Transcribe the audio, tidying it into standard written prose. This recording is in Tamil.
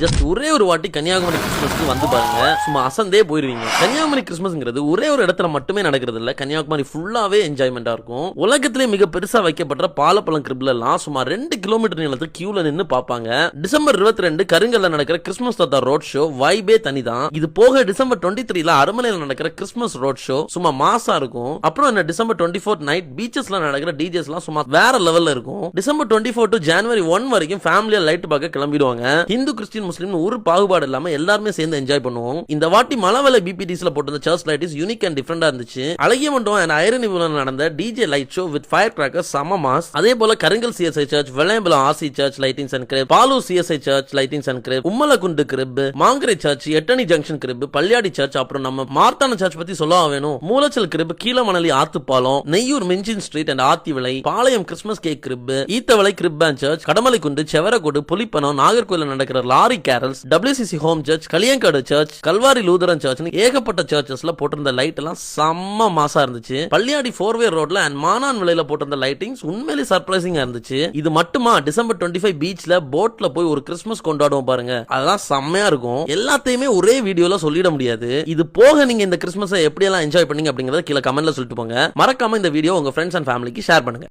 ஜஸ்ட் ஒரே ஒரு வாட்டி கன்னியாகுமரி கிறிஸ்மஸ்க்கு வந்து பாருங்க, சும்மா அசந்தே போயிருவீங்க. கன்னியாகுமரி கிறிஸ்மஸ்ங்கிறது ஒரே ஒரு இடத்துல மட்டுமே நடக்கிறது இல்ல, கன்னியாகுமரி ஃபுல்லாவே என்ஜாய்மெண்டா இருக்கும். உலகத்திலே மிக பெருசா வைக்கப்பட்ட பாலப்பழம் கிரிப்ல எல்லாம் சுமார் 2 கிலோமீட்டர் நீளத்துக்கு கியூல நின்னு பாப்பாங்க. டிசம்பர் 22 கருங்கல்ல நடக்கிற கிறிஸ்மஸ் தாத்தா ரோட் ஷோ வைபே தனிதான். இது போக டிசம்பர் 23 அரமனையில நடக்கிற கிறிஸ்மஸ் ரோட் ஷோ சும்மா மாசா இருக்கும். அப்புறம் என்ன டிசம்பர் 24 நைட் பீச்சஸ்ல நடக்கிற டிஜேஸ் எல்லாம் சும்மா வேற லெவல்ல இருக்கும். டிசம்பர் 24 டு ஜனவரி 1 வரைக்கும் ஃபேமிலியா லைட் பார்க்க கிளம்பிடுவாங்க. ஹிந்து கிறிஸ்டியன் முஸ்லிம் ஒரு பாகுபாடு இல்லாம எல்லாருமே சேர்ந்து என்ஜாய் பண்ணுவோம். இந்த வாட்டி மலவலை பிபிடிஸ்ல போட்ட church light is unique and டிஃபரெண்டா இருந்துச்சு. அழகிய மண்டபம் அண்ட் ஐரனிபுல நடந்த DJ light show with fire crackers சம மாஸ். அதே போல Karungal CSI church, Vellayambalam RC church lightings and crib, Paloor CSI church lightings and crib, Ummalakundu crib, Mangarai church, Ettani junction crib, Palliyadi church, அப்புறம் நம்ம மார்த்தான சர்ச் பத்தி சொல்ல வேணும். மூலச்சல் கிரிப், கீழமணலி ஆத்துப்பாலம், நெய்யூர் மின்சின் ஸ்ட்ரீட் அண்ட் ஆத்தி விலை, Palayam Christmas cake grip, Ethavilai crib and church, Kadamalai Kundu, Sevaracode, Pulippanam, Nagercoil நடக்கிற lorry carols, WCC home church, Kaliyankadu church, Calvary Lutheran church, ஏகப்பட்ட சர்ச்சஸ்ல போட்டிருந்த லைட் எல்லாம் செம்ம மாசா இருந்துச்சு. பள்ளியாடி 4-வே ரோட்ல அண்ட் மானான் விலையில போட்டிருந்த லைட்டிங்ஸ் உண்மையிலே சர்ப்ரைசிங்கா இருந்துச்சு. இது மட்டுமா, டிசம்பர் 25 பீச்ல போட்ல போய் ஒரு கிறிஸ்மஸ் கொண்டாடுவோம் பாருங்க, அதெல்லாம் செம்மையா இருக்கும். எல்லாத்தையுமே ஒரே வீடியோல சொல்லிட முடியாது. இது போக நீங்க இந்த கிறிஸ்மஸை எப்படி எல்லாம் என்ஜாய் பண்ணீங்க அப்படிங்கறத கீழே கமெண்ட்ல சொல்லிட்டு போங்க. மறக்காம இந்த வீடியோ உங்க ஃப்ரெண்ட்ஸ் அண்ட் ஃபேமிலிக்கு ஷேர் பண்ணுங்க.